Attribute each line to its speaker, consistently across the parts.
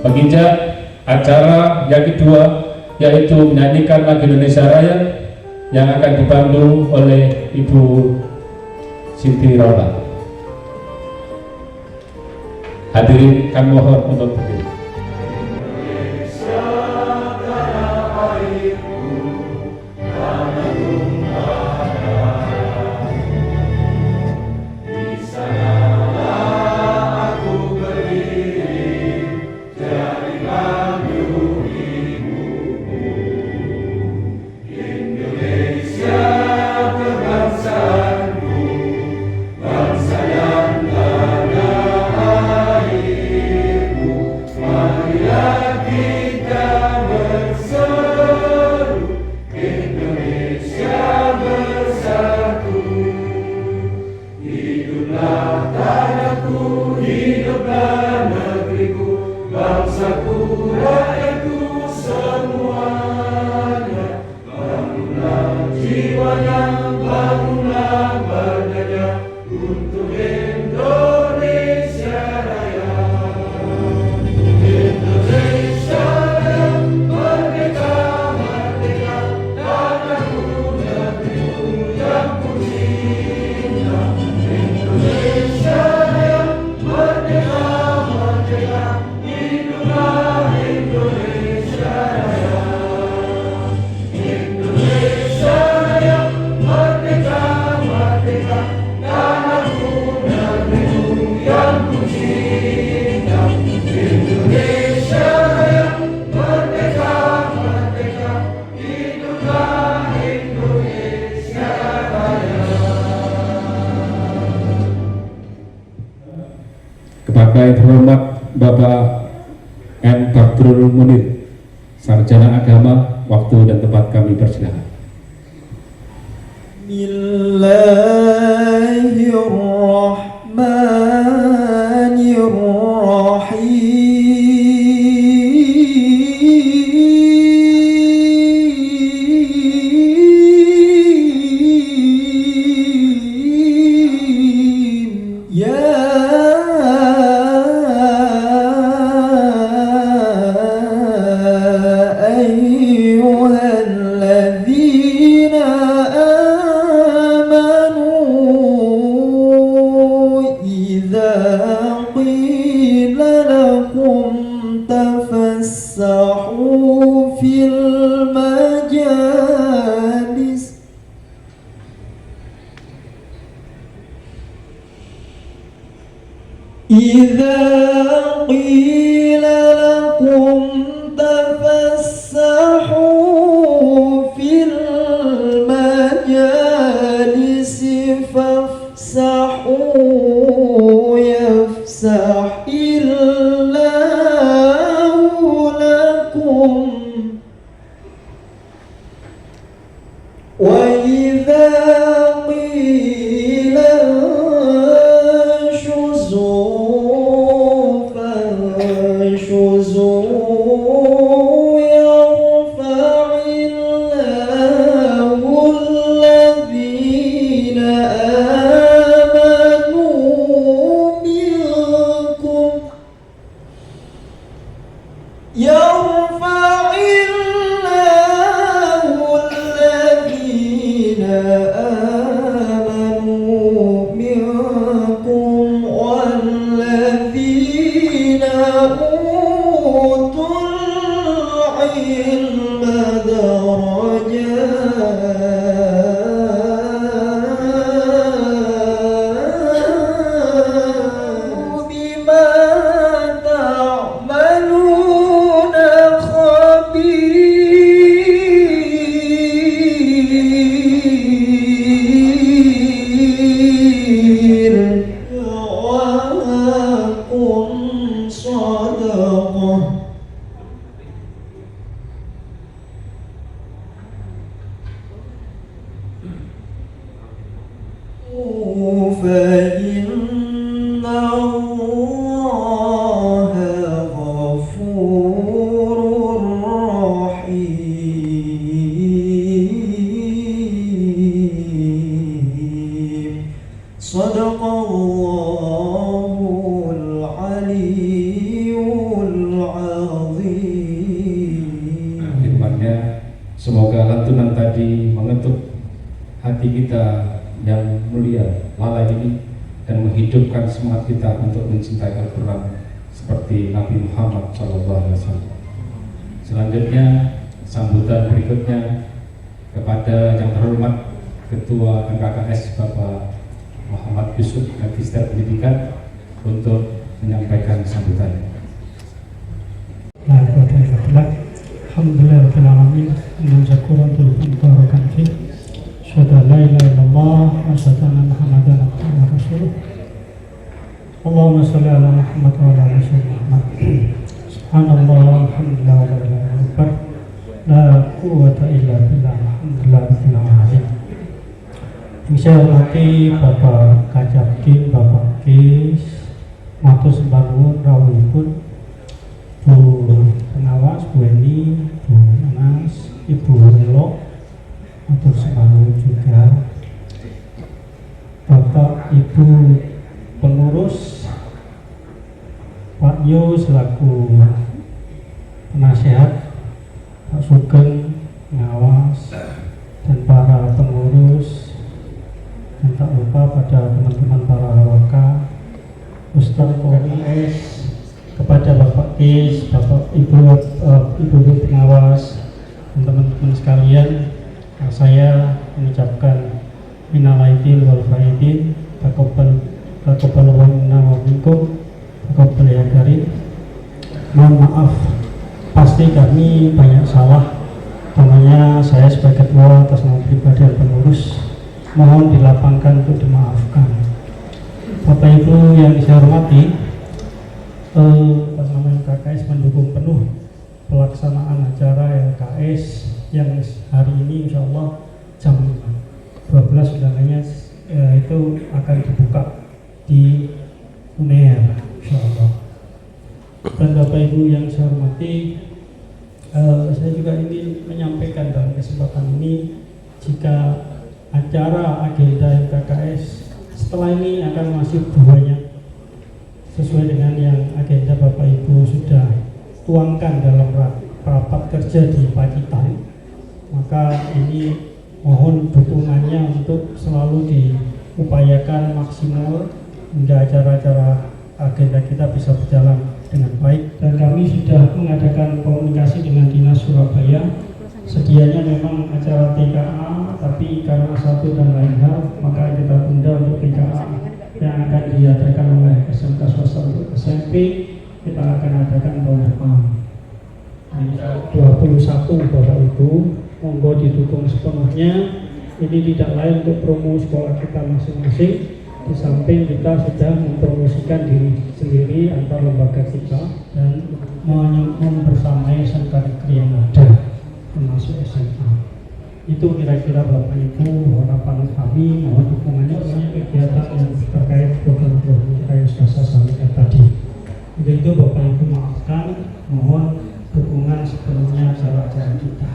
Speaker 1: Baginda, acara yang kedua yaitu menyanyikan lagu Indonesia Raya yang akan dipandu oleh Ibu Siti Rola. Hadirin kami mohon untuk berdiri. Kepada yang terhormat Bapak M. Badrul Munir, Sarjana Agama, waktu dan tempat kami persilakan.
Speaker 2: إذا قيل لكم تفسحوا في المجالس فافسحوا يفسح الله لكم وإذا قيل
Speaker 1: Semoga lantunan tadi mengetuk hati kita yang mulia lalai ini dan menghidupkan semangat kita untuk mencintai Al-Quran seperti Nabi Muhammad SAW. Selanjutnya, sambutan berikutnya kepada yang terhormat Ketua MKKS Bapak Muhammad Yusuf, Magister Pendidikan, untuk menyampaikan sambutannya.
Speaker 3: Alhamdulillah rabbil alamin, syukuran barakan fi syada la ilaha illallah wa syada anna muhammadan abduhu wa rasuluh. Allahumma shalli ala Muhammad wa ala ali Muhammad. Subhanallah, alhamdulillah, wa la ilaha illallah, la quwwata illa billah, alhamdulillah rabbil alamin. Yang saya hormati Bapak Kajabkin, Bapak Kis, matur sembah nuwun rawuhipun Bu Pengawas, Bu Eni, Bu Anas, Ibu Relo, matur sembah nuwun juga Bapak Ibu pengurus, Pak Yo selaku penasehat, Pak Sugeng pengawas, dan para pengurus, dan tak lupa pada teman-teman para hawaka, Ustaz Polres, kepada Bapak Kis, Bapak Ibu pengawas, dan teman-teman sekalian, saya mengucapkan minal aidin wal faidin, taqabbalallahu minna wa minkum, taqabbal ya karim. Mohon maaf, pasti kami banyak salah. Namanya saya sebagai ketua atas nama pribadi dan pengurus, mohon dilapangkan untuk dimaafkan. Bapak Ibu yang saya hormati, Pasangan KKS mendukung penuh pelaksanaan acara LKS yang hari ini insya Allah jam 12 undangannya itu akan dibuka di UNER insya Allah. Dan Bapak Ibu yang saya hormati, saya juga ingin menyampaikan dalam kesempatan ini, jika acara agenda LKS setelah ini akan masih banyak sesuai dengan yang agenda Bapak Ibu sudah tuangkan dalam rapat kerja di Pacitan, maka ini mohon dukungannya untuk selalu diupayakan maksimal hingga acara-acara agenda kita bisa berjalan dengan baik. Dan kami sudah mengadakan komunikasi dengan Dinas Surabaya. Sedianya memang acara TKA, tapi karena satu dan lain hal, maka kita tunda untuk TKA yang akan diadakan oleh SMK swasta untuk SMP. Kita akan adakan tahun depan 21 Bapak Ibu, monggo didukung sepenuhnya. Ini tidak lain untuk promo sekolah kita masing-masing, di samping kita sudah mempromosikan diri sendiri antar lembaga kita dan membersamai SMK negeri yang ada termasuk SMA. Itu kira-kira Bapak Ibu harapan kami, mohon dukungannya untuk kegiatan yang terkait program-program yang sudah saya sampaikan tadi. Untuk itu Bapak Ibu maafkan, mohon dukungan sepenuhnya acara-acara kita.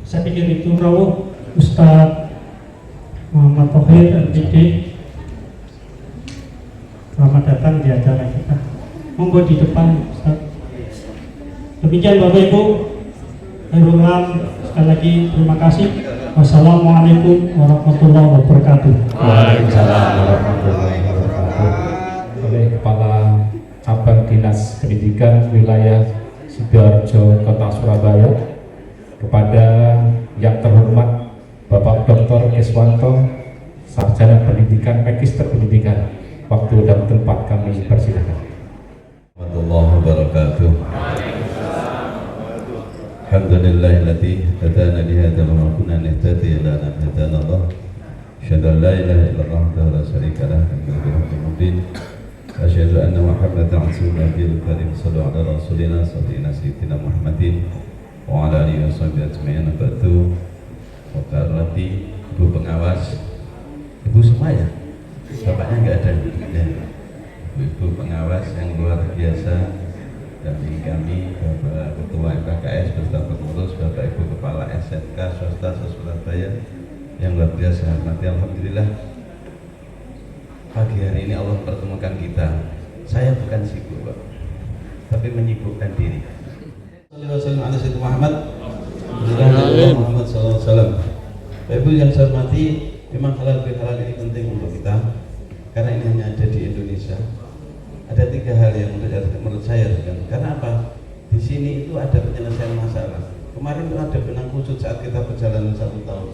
Speaker 3: Saya pikir itu rawuh Ustadz Muhammad Thohir MPD, selamat datang di acara kita. Monggo di depan Ustadz. Demikian Bapak Ibu, sekali lagi terima kasih. Wassalamualaikum warahmatullahi wabarakatuh.
Speaker 1: Waalaikumsalam warahmatullahi wabarakatuh. Oleh Kepala Cabang Dinas Pendidikan Wilayah Sidoarjo Kota Surabaya, kepada yang terhormat Bapak Dr. Iswanto, Sarjana Pendidikan, Magister Pendidikan, waktu dan tempat kami persilakan.
Speaker 4: Warahmatullahi wabarakatuh. Alhamdulillahilladzi hadana li hadza wa ma kunna nahtadiya illa an hadana Allah. Asyhadu an la ilaha illallah wahdahu la syarika lah wa asyhadu anna Muhammadan rasulullah karim. Sallu ala rasulina sayyidina Muhammadin wa ala alihi washabihi ajma'in. Batu Wakarati, Ibu pengawas, Ibu semua ya, bapaknya nggak ada ya. Ibu pengawas yang luar biasa dari kami, Bapak Ketua MKKS beserta pengurus, Bapak Ibu Kepala SMK swasta Surabaya yang luar biasa. Mati alhamdulillah pagi hari ini Allah pertemukan kita. Saya bukan sibuk Pak, tapi menyibukkan diri. Sallallahu alaihi wasallam Muhammad. Muhammad SAW. Bapak Ibu yang saya hormati, memang halal bihalal ini penting untuk kita karena ini hanya ada di Indonesia. Ada 3 hal yang menurut saya karena apa? Di sini itu ada penyelesaian masalah. Kemarin itu ada benang kusut saat kita berjalan 1 tahun.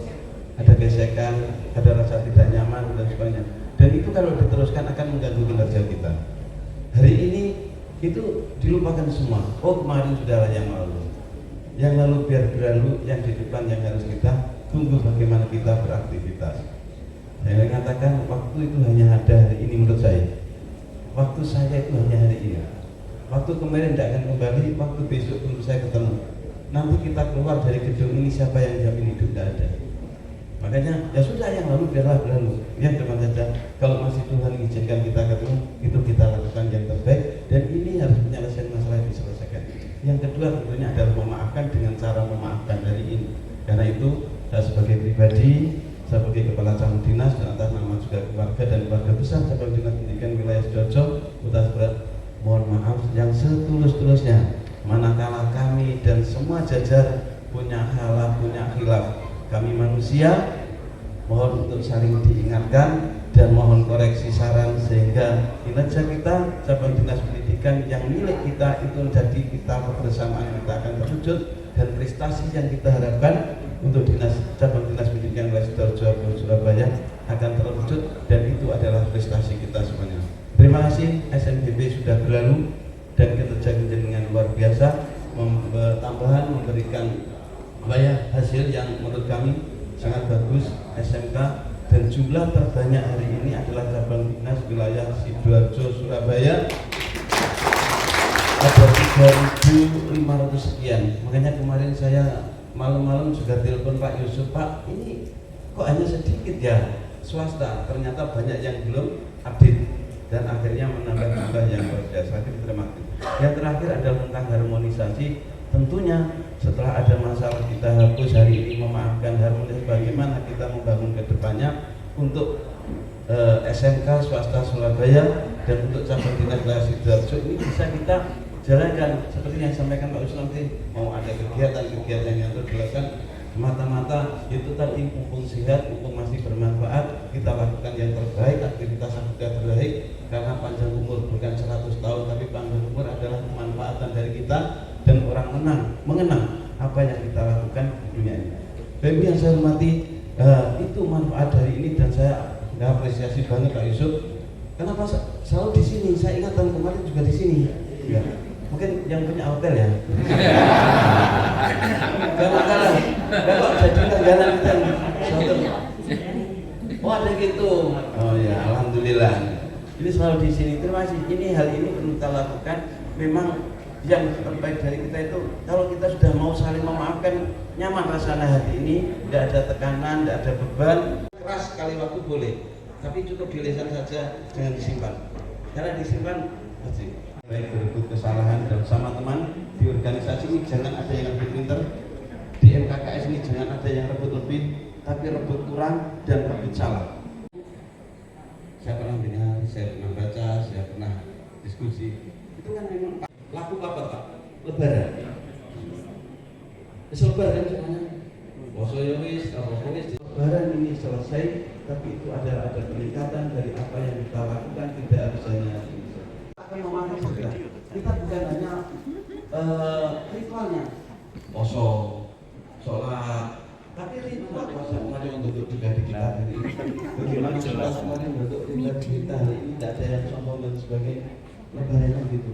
Speaker 4: Ada gesekan, ada rasa tidak nyaman dan sebagainya. Dan itu kalau diteruskan akan mengganggu kinerja kita. Hari ini itu dilupakan semua. Oh, kemarin sudah yang lalu. Yang lalu biar berlalu, yang di depan yang harus kita tunggu bagaimana kita beraktivitas. Saya mengatakan waktu itu hanya ada hari ini menurut saya. Waktu saya itu hanya hari ini. Waktu kemarin tidak akan kembali, waktu besok belum saya ketemu. Nanti kita keluar dari gedung ini siapa yang jamin hidup tidak ada. Makanya ya sudah yang lalu biarlah berlalu. Ya teman saja. Kalau masih Tuhan izinkan kita ketemu, itu kita lakukan yang terbaik dan ini harus menyelesaikan masalah yang diselesaikan. Yang kedua tentunya adalah memaafkan dengan cara memaafkan dari ini. Karena itu saya sebagai pribadi, saya sebagai kepala cabang dinas dan atas nama juga keluarga dan keluarga besar cabang dinas pendidikan wilayah Sidoarjo, Kota Seberang, mohon maaf yang setulus-tulusnya. Manakala kami dan semua jajar punya halah, punya khilaf, kami manusia, mohon untuk saling diingatkan dan mohon koreksi saran sehingga kinerja kita cabang dinas pendidikan yang milik kita itu menjadi kita kebersamaan kita akan terwujud dan prestasi yang kita harapkan untuk cabang dinas pendidikan wilayah Sidoarjo Surabaya akan terwujud dan itu adalah prestasi kita semuanya. Terima kasih, SMGP sudah berlalu dan kinerja dengan luar biasa, tambahan memberikan hasil yang menurut kami sangat bagus SMK dan jumlah terbanyak hari ini adalah cabang dinas wilayah Sidoarjo Surabaya ada 3.500 sekian. Makanya kemarin saya malam-malam juga telepon Pak Yusuf, Pak ini kok hanya sedikit ya swasta, ternyata banyak yang belum update dan akhirnya menambah jumlah yang berbiasa. Terima kasih. Yang terakhir adalah tentang harmonisasi. Tentunya setelah ada masalah kita hapus hari ini, memaafkan, harmonis bagaimana kita membangun ke depannya untuk SMK swasta Surabaya dan untuk cabang dinas wilayah Sidoarjo ini bisa kita jalankan seperti yang disampaikan Pak Yusuf nanti mau ada kegiatan-kegiatan yang terus dilakukan semata-mata itu tadi mumpung sehat, mumpung masih bermanfaat kita lakukan yang terbaik, aktivitas yang sudah terbaik karena panjang umur bukan 100 tahun tapi panjang umur adalah kemanfaatan dari kita dan orang mengenang apa yang kita lakukan di dunia ini. Bapak yang saya hormati, itu manfaat dari ini dan saya apresiasi banget Pak Yusuf. Kenapa selalu di sini? Saya ingat tahun kemarin juga di sini. Ya. Mungkin yang punya hotel ya. Karena kalau jadi langganan kita hotel. Oh ada gitu. Oh ya, alhamdulillah. Ini selalu di sini. Terima kasih. Ini hal ini perlu kita lakukan. Memang yang terbaik dari kita itu kalau kita sudah mau saling memaafkan, nyaman rasanya hati ini, tidak ada tekanan, tidak ada beban. Keras sekali waktu boleh, tapi cukup di lisan saja, jangan disimpan. Karena disimpan pasti baik berebut kesalahan dan sama teman di organisasi ini jangan ada yang lebih pinter, di MKKS ini jangan ada yang rebut lebih, tapi rebut kurang dan rebut salah. Saya pernah dengar, saya pernah baca, saya pernah diskusi. Itu kan memang laku apa Pak? Lebaran. Lebaran semuanya. Poso ya wis, Lebaran ini selesai, tapi itu ada peningkatan dari apa yang kita lakukan, tidak harus hanya akan memakai segera. Kita bukan hanya ritualnya, poso, sholat, tapi ritual puasa kemarin untuk juga di kita hari ini. Bagaimana kita kemarin untuk kita hari ini tidak ada yang sombong dan sebagainya. Lebaran gitu.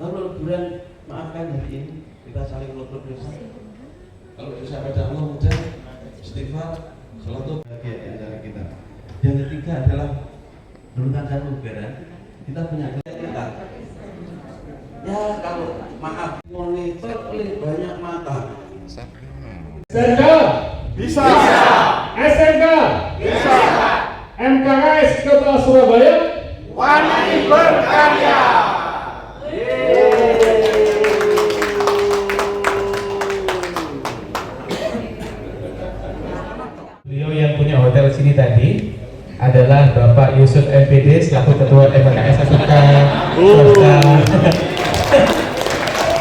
Speaker 4: Lalu lebaran maafkan hari ini kita saling meluput dosa. Kalau dosa pada Allah mudah, istighfar, sholat itu bagian di antara kita. Yang ketiga adalah bertanda lebaran kita punya kita. Ya kalau maaf monitor oleh banyak mata.
Speaker 1: SMK bisa. SMK bisa. MKKS Kota Surabaya wani berkarya.
Speaker 5: Beliau yang punya hotel sini tadi adalah Bapak Yusuf MPD selaku Ketua MKKS SMK Swasta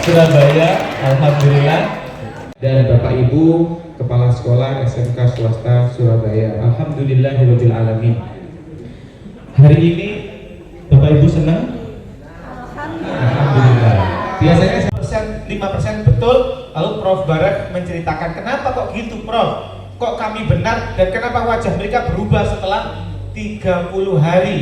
Speaker 5: Surabaya. Alhamdulillah dan Bapak Ibu Kepala Sekolah SMK Swasta Surabaya. Alhamdulillahirabbil alamin. Hari ini Bapak Ibu senang? Alhamdulillah. Biasanya 5% betul. Lalu Prof Barak menceritakan kenapa kok gitu Prof? Kok kami benar dan kenapa wajah mereka berubah setelah 30 hari?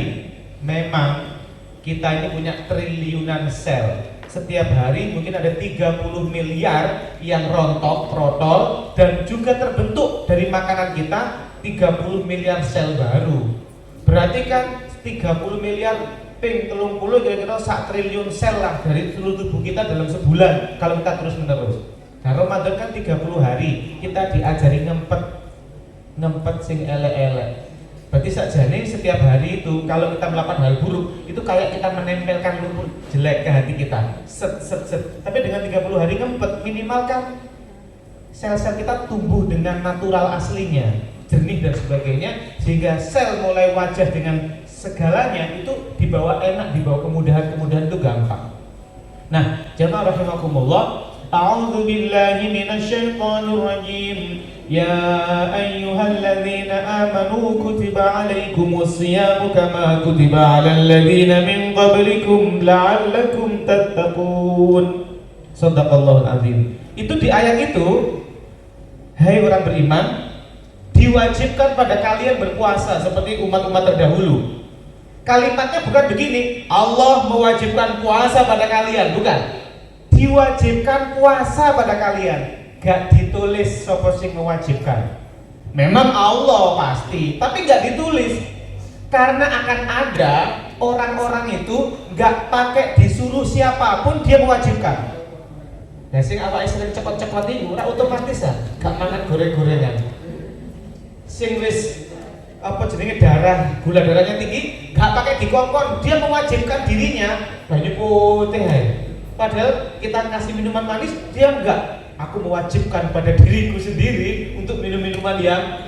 Speaker 5: Memang kita ini punya triliunan sel. Setiap hari mungkin ada 30 miliar yang rontok, protol, dan juga terbentuk dari makanan kita 30 miliar sel baru. Berarti kan 30 miliar ping 30 kira-kira 1 triliun sel lah dari seluruh tubuh kita dalam sebulan kalau kita terus menerus. Nah Ramadan kan 30 hari kita diajari ngempet sing elek-elek. Berarti sakjane setiap hari itu kalau kita melakukan hal buruk itu kayak kita menempelkan lumpur jelek ke hati kita. Set. Tapi dengan 30 hari ngempet minimal kan sel-sel kita tumbuh dengan natural aslinya, jernih dan sebagainya, sehingga sel mulai wajah dengan segalanya itu dibawa enak, dibawa kemudahan itu gampang. Nah, jamaah rahimakumullah, a'udzu billahi minasyaitonir rajim. Ya ayyuhalladzina amanu kutiba alaikumus siyamu kama kutiba alal ladzina min qablikum la'allakum tattaqun. Shadaqallahul azim. Itu di ayat itu, hai orang beriman, diwajibkan pada kalian berpuasa seperti umat-umat terdahulu. Kalimatnya bukan begini, Allah mewajibkan puasa pada kalian, bukan. Diwajibkan puasa pada kalian. Gak ditulis sapa sing mewajibkan. Memang Allah pasti, tapi gak ditulis. Karena akan ada orang-orang itu gak pakai disuruh siapapun dia mewajibkan. Nah sing awake sering cepet-cepet iku ora otomatis ya, gak mangan goreng-gorengan. Sing wis apa jenenge gula darahnya tinggi, gak pakai dikongkon, dia mewajibkan dirinya banyu putih ae. Padahal kita ngasih minuman manis, dia enggak. Aku mewajibkan pada diriku sendiri untuk minum minuman yang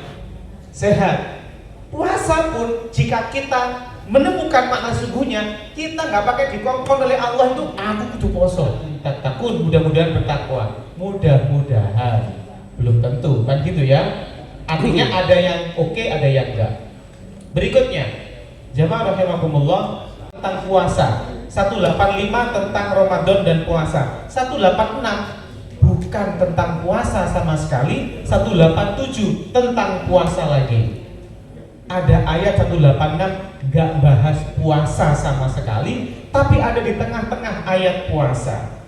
Speaker 5: sehat. Puasa pun jika kita menemukan makna sungguhnya, kita nggak pakai dikongkon oleh Allah itu aku kudu poso. Takun, mudah-mudahan bertakwa. Mudah-mudahan belum tentu kan gitu ya. Artinya ada yang oke, ada yang enggak. Berikutnya, jamaah rahimakumullah, tentang puasa. 185 tentang Ramadan dan puasa. 186 bukan tentang puasa sama sekali, 187 tentang puasa lagi. Ada ayat 186 gak bahas puasa sama sekali, tapi ada di tengah-tengah ayat puasa.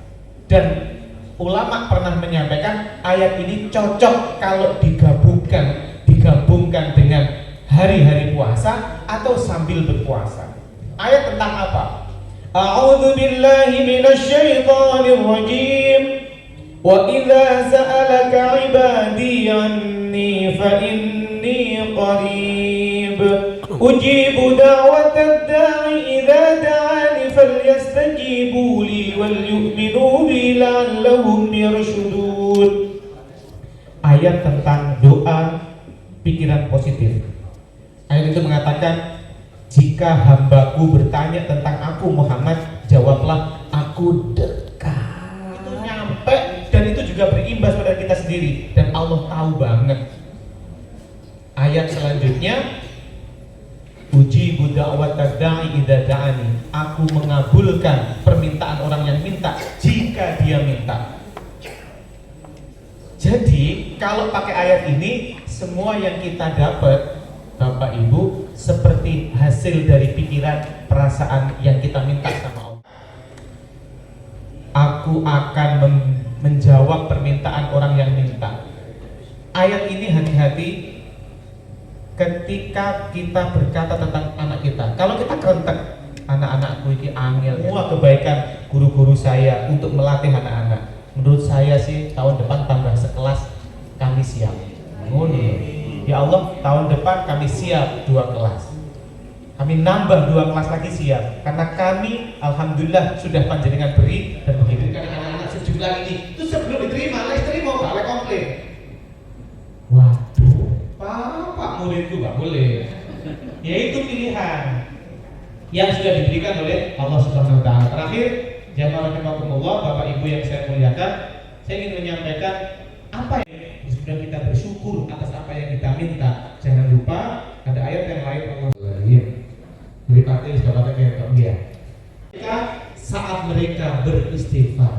Speaker 5: Dan ulama pernah menyampaikan ayat ini cocok kalau digabungkan dengan hari-hari puasa atau sambil berpuasa. Ayat tentang apa? A'udzu billahi minasyaitonir rajim. Wa idza sa'alaka 'ibadi 'anni fa inni qarib ujibu da'watad da'i idza da'ani falyastajibu li wal yu'minu bi la'allahum yarshudun. Ayat tentang doa pikiran positif. Ayat itu mengatakan, jika hambaku bertanya tentang aku Muhammad, jawablah aku dekat. Itu nyampe dan itu juga berimbas pada kita sendiri dan Allah tahu banget. Ayat selanjutnya, ujibu da'watad da'i idza da'ani. Aku mengabulkan permintaan orang yang minta jika dia minta. Jadi kalau pakai ayat ini, semua yang kita dapat Bapak Ibu seperti hasil dari pikiran, perasaan yang kita minta sama Allah. Aku akan menjawab permintaan orang yang minta. Ayat ini hati-hati ketika kita berkata tentang anak kita. Kalau kita kerentek, anak-anakku ini angel, semua kebaikan guru-guru saya untuk melatih anak-anak. Menurut saya sih tahun depan tambah sekelas, kami siap. Ya Allah, tahun depan kami siap 2 kelas. Kami nambah 2 kelas lagi siap. Karena kami alhamdulillah sudah panjenengan beri dan mengirimkan anak-anak sejumlah ini. Itu sebelum diterima, gak boleh komplain. Waduh, Pak muridku gak boleh. Ya itu pilihan yang sudah diberikan oleh Allah Subhanahu wa taala. Terakhir, jamaah rahimakumullah, Bapak Ibu yang saya muliakan, saya ingin menyampaikan apa yang sudah kita bersyukur atas apa yang kita minta. Jangan lupa ada ayat yang lain Allah jadi katanya sudah kata kayak dia saat mereka beristighfar.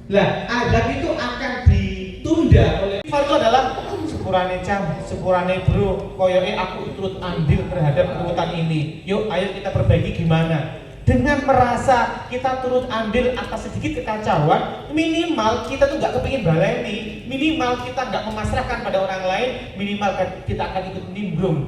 Speaker 5: Nah, adab itu akan ditunda oleh istighfar itu adalah sepurane cam, sepurane bro, koyoke aku turut andil terhadap urutan ini. Yuk, ayo kita perbaiki gimana? Dengan merasa kita turut andil atas sedikit kekacauan, minimal kita tuh nggak kepingin baleni, minimal kita nggak memasrahkan pada orang lain, minimal kita akan ikut nimbrung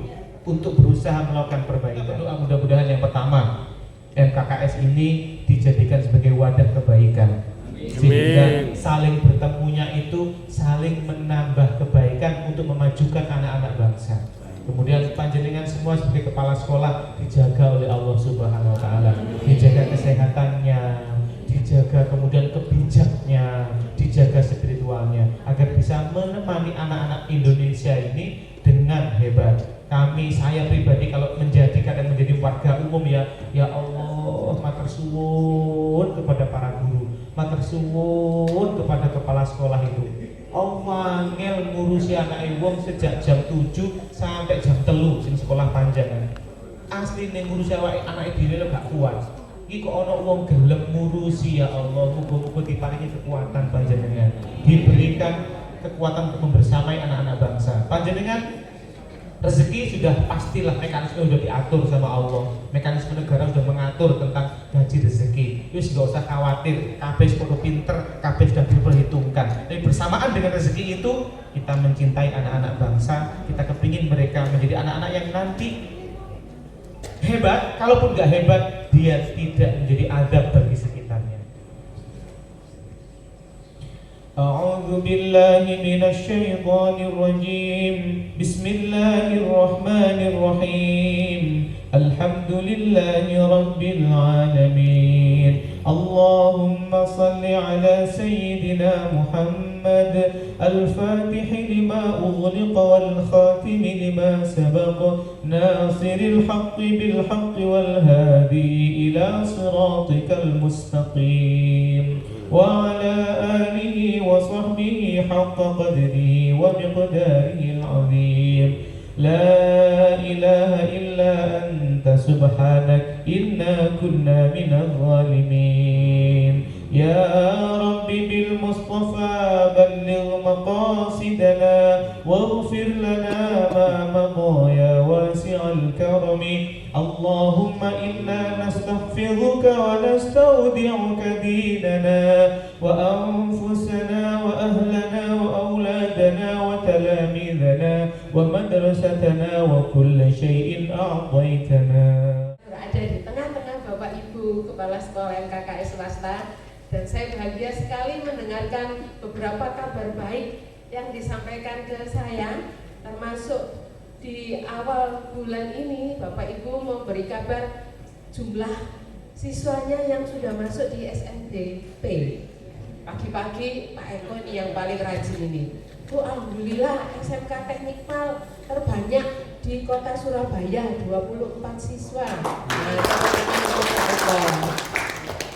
Speaker 5: untuk berusaha melakukan perbaikan. Kita berdoa mudah-mudahan yang pertama MKKS ini dijadikan sebagai wadah kebaikan, sehingga saling bertemunya itu saling menambah kebaikan untuk memajukan anak-anak bangsa. Kemudian panjenengan semua sebagai kepala sekolah dijaga oleh Allah Subhanahu wa taala, dijaga kesehatannya, dijaga kemudian kebijaknya, dijaga spiritualnya agar bisa menemani anak-anak Indonesia ini dengan hebat. Saya pribadi kalau menjadi warga umum ya Allah, matur suwun kepada para guru, matur suwun kepada kepala sekolah itu. Ngel ngurusi anak wong sejak jam 7 sampai jam 3 sing sekolah panjang. Asli ning ngurusi awake anake dhewe gak kuat. Iki kok ana wong gelem ngurusi, ya Allah, muga-muga diparingi kekuatan panjenengan, diberikan kekuatan untuk membersamai anak-anak bangsa. Panjenengan rezeki sudah pastilah, mekanisme sudah diatur sama Allah, mekanisme negara sudah mengatur tentang gaji rezeki. Wis gak usah khawatir, kabeh sudah pinter, kabeh sudah diperhitungkan. Tapi bersamaan dengan rezeki itu kita mencintai anak-anak bangsa, kita kepingin mereka menjadi anak-anak yang nanti hebat. Kalaupun gak hebat, dia tidak menjadi adab bagi sekitarnya. A'udzu billahi minasy syaithanir rajim. Bismillahirrahmanirrahim. Alhamdulillahi rabbil alamin. Allahumma shalli ala sayyidina Muhammad al-fatih lima ughliqa wal khatim lima sabaqa nasiril haqqi bil haqqi wal hadi ila siratikal mustaqim. وعلى آله وصحبه حق قدره ومقداره العظيم. لا إله إلا أنت سبحانك إنا كنا من الظالمين. يا رب بالمصطفى بلغ مقاصدنا واغفر لنا ما مضى يا واسع الكرم. اللهم إنا نستحفظك ونستودعك ديننا وأنفسنا وأهلنا وأولادنا وتلاميذنا ومدرستنا وكل شيء أعطيتنا.
Speaker 6: Berada di tengah-tengah Bapak Ibu Kepala Sekolah MKKS swasta, dan saya bahagia sekali mendengarkan beberapa kabar baik yang disampaikan ke saya, termasuk di awal bulan ini Bapak Ibu memberi kabar jumlah siswanya yang sudah masuk di SNDP. Pagi-pagi Pak Eko ini yang paling rajin ini. Bu, alhamdulillah SMK Teknik Mal terbanyak di kota Surabaya, 24 siswa.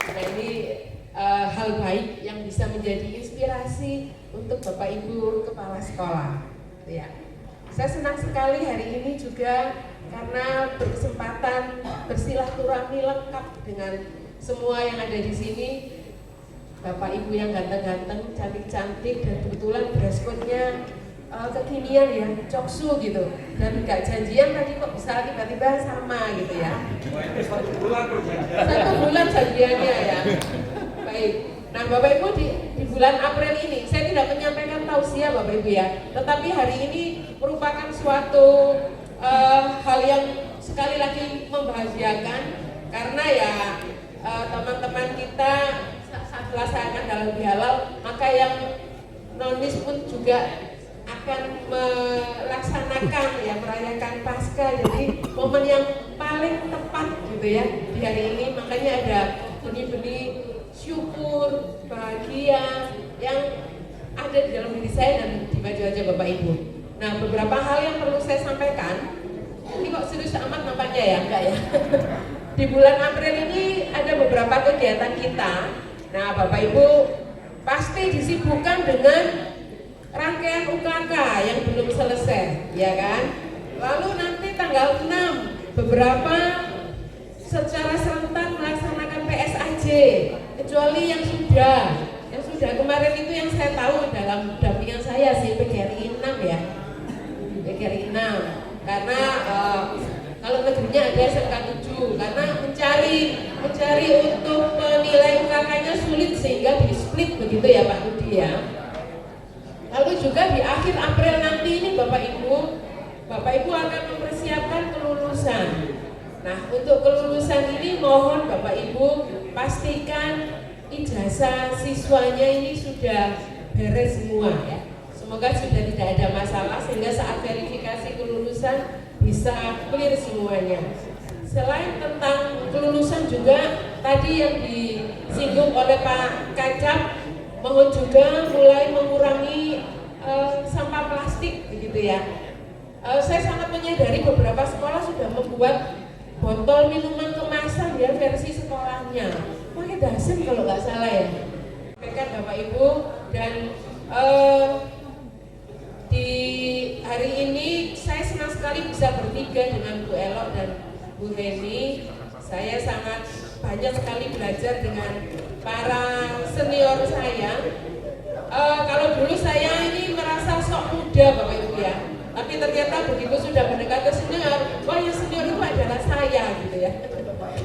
Speaker 6: Nah, ini hal baik yang bisa menjadi inspirasi untuk Bapak Ibu Kepala Sekolah. Ya. Saya senang sekali hari ini juga karena berkesempatan bersilaturahmi lengkap dengan semua yang ada di sini. Bapak Ibu yang ganteng-ganteng, cantik-cantik, dan kebetulan dress code-nya kekinian ya, coksu gitu. Dan gak janjian tadi kok bisa tiba-tiba sama gitu ya. 1 bulan janjiannya ya. Baik. Nah Bapak Ibu di bulan April ini saya tidak menyampaikan tausiah Bapak Ibu ya, tetapi hari ini merupakan suatu hal yang sekali lagi membahagiakan karena ya teman-teman kita saat dilaksanakan dalam halal, maka yang nonis pun juga akan melaksanakan ya merayakan Paskah. Jadi momen yang paling tepat gitu ya di hari ini, makanya ada benih-benih syukur, bahagia yang ada di dalam diri saya dan di wajah-wajah Bapak Ibu. Nah, beberapa hal yang perlu saya sampaikan. Ini kok serius amat nampaknya ya? Enggak ya? Di bulan April ini ada beberapa kegiatan kita. Nah, Bapak Ibu pasti disibukkan dengan UKK yang belum selesai, ya kan? Lalu nanti tanggal 6 beberapa secara serentak melaksanakan PSAJ, kecuali yang sudah kemarin itu yang saya tahu dalam dampingan saya sih PGRI 6 ya, PGRI 6, karena kalau negerinya ada SMK 7, karena mencari untuk penilai UKK-nya sulit sehingga di split begitu ya Pak Rudi ya. Lalu juga di akhir April nanti ini Bapak Ibu akan mempersiapkan kelulusan. Nah, untuk kelulusan ini mohon Bapak Ibu pastikan ijazah siswanya ini sudah beres semua ya. Semoga sudah tidak ada masalah sehingga saat verifikasi kelulusan bisa clear semuanya. Selain tentang kelulusan juga tadi yang disinggung oleh Pak Kacap, mohon juga mulai mengurangi sampah plastik begitu ya. Saya sangat menyadari beberapa sekolah sudah membuat botol minuman kemasan ya versi sekolahnya. Pakai dasen kalau nggak salah ya. Sampaikan Bapak Ibu, dan di hari ini saya senang sekali bisa bertiga dengan Bu Elok dan Bu Heni. Saya sangat banyak sekali belajar dengan para senior saya. Kalau dulu saya ini merasa sok muda Bapak Ibu ya, tapi ternyata begitu sudah mendekati senior, wah yang senior itu adalah saya gitu ya.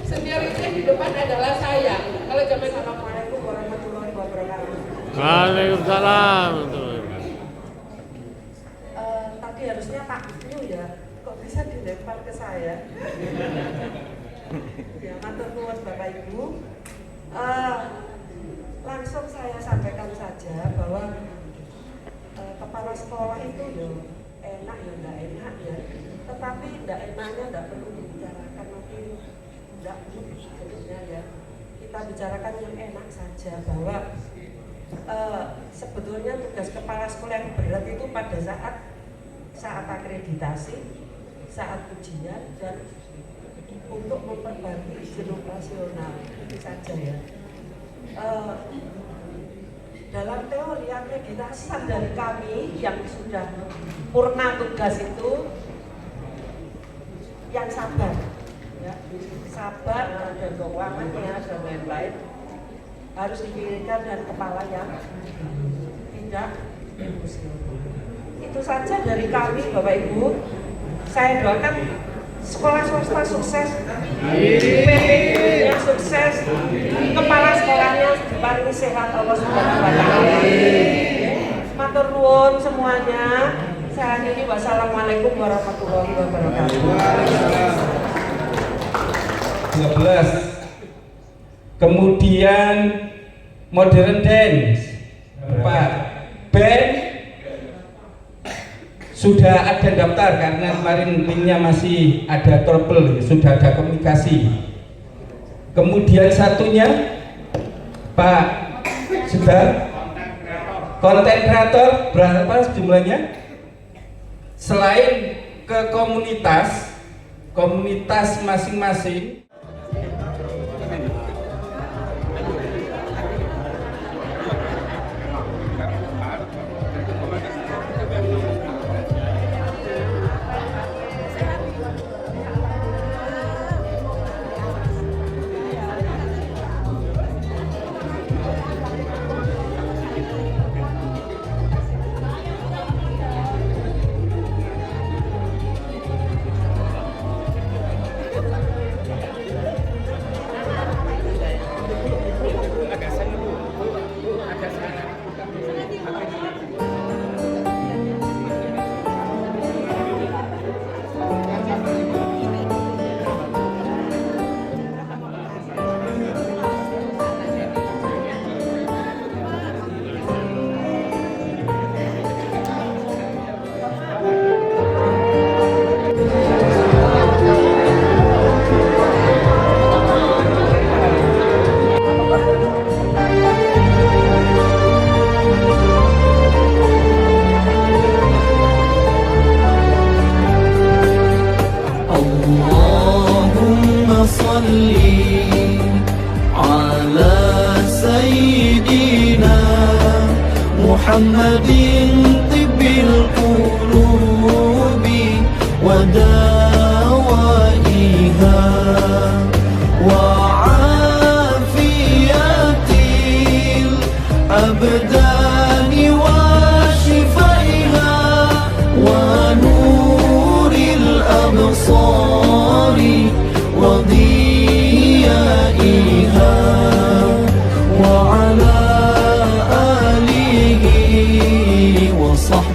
Speaker 6: Senior itu di depan adalah saya. Kalau zaman Assalamualaikum warahmatullahi wabarakatuh.
Speaker 7: Waalaikumsalam.
Speaker 8: Tadi harusnya Pak Ibnu ya, kok bisa dilempar ke saya? Ya, matur nuwun Bapak Ibu. Langsung saya sampaikan saja bahwa kepala sekolah itu ya enak ya enggak enak ya, tetapi enggak enaknya enggak perlu dibicarakan nanti, enggak sebenarnya ya. Kita bicarakan yang enak saja, bahwa sebetulnya tugas kepala sekolah yang berat itu pada saat akreditasi, saat ujian, dan untuk memperbarui izin operasional, itu saja ya. Dalam teori akreditasi dari kami yang sudah purna tugas itu yang sabar ya, sabar, ada keuangannya dan lain-lain, harus dipikirkan dan kepala yang tidak emosional. Itu saja dari kami Bapak Ibu. Saya doakan sekolah swasta sukses, PPD-nya sukses, kepala sekolahnya diparingi sehat Allah Subhanahu wa taala. Matur nuwun semuanya. Saya akhiri, wassalamualaikum warahmatullahi wabarakatuh.
Speaker 9: 12. Kemudian modern dance 4. Band sudah ada daftar karena kemarin linknya masih ada trouble, sudah ada komunikasi. Kemudian satunya Pak sudah konten kreator berapa jumlahnya? Selain ke komunitas masing-masing.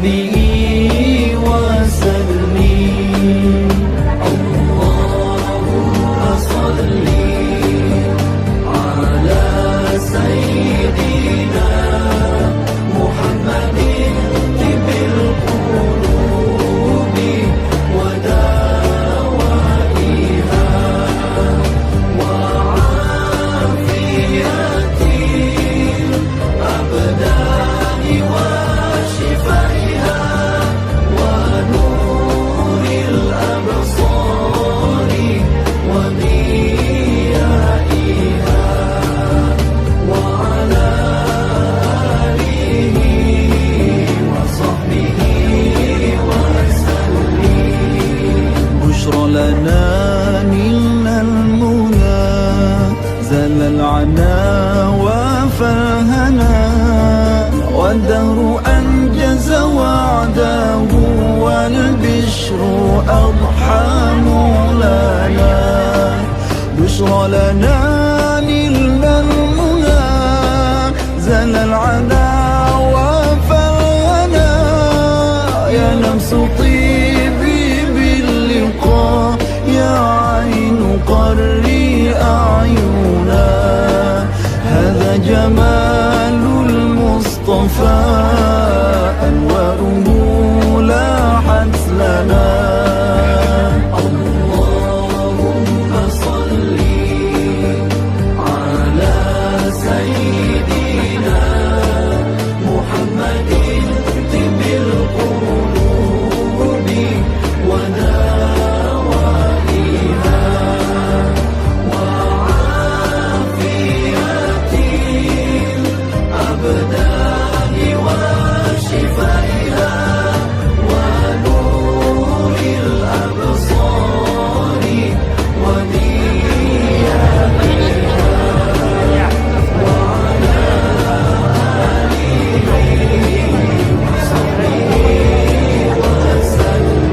Speaker 2: وصحبه وسلم. اللهم صل على سيدنا محمد طب القلوب ودوائها وعافية الأبدان وشفائها ونور الأبصار وضيائها وعلى آله وصحبه وسلم. بشرى لنا نلنا المنى زل العنا وفاهنا والدهر أنجز وعده والبشر أضحى مولانا. بشرى لنا نلنا المنى زل العنا وفاهنا يا نفس طيبي باللقاء يا عين قري أعينا. هذا جمال المصطفى أنواره لاحت لنا. اللهم صل على سيدنا محمد طب القلوب ودوائها وعافية الأبدان وشفائها ونور الأبصار وضيائها وعلى آله وصحبه وسلم.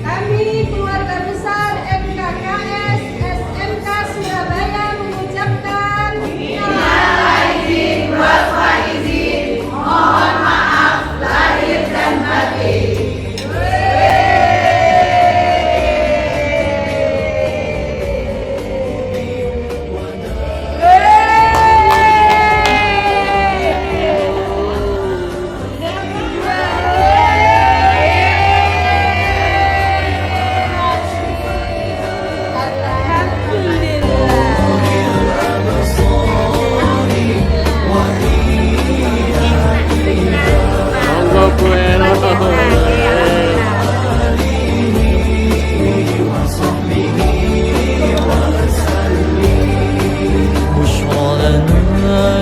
Speaker 8: Kami keluarga besar MKKS SMK Surabaya mengucapkan minal aidin wal faizin, mohon maaf lahir dan batin.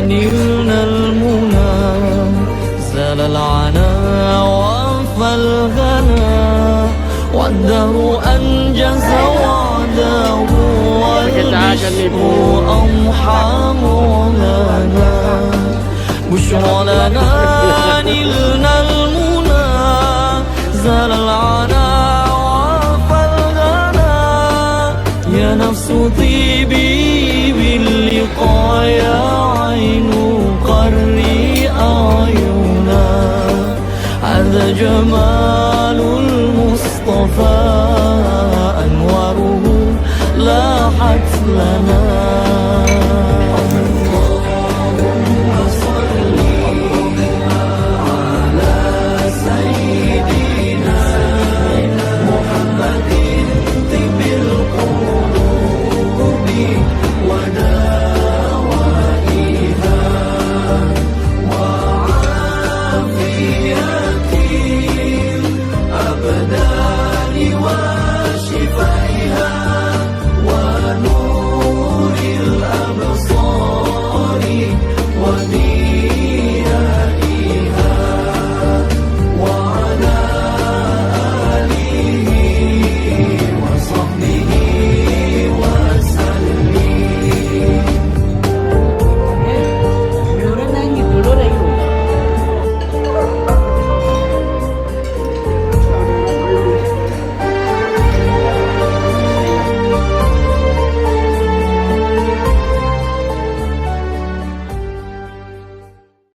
Speaker 8: نلنا المنى زال العنا وفى الغنى والدهر أنجز وعده والبشر أضحى مولانا. بشرى لنا نلنا المنى زال العنا وفى الغنى يا نفس طيبي باللقاء يا عين قري أعينا. هذا جمال المصطفى أنواره لاحت لنا.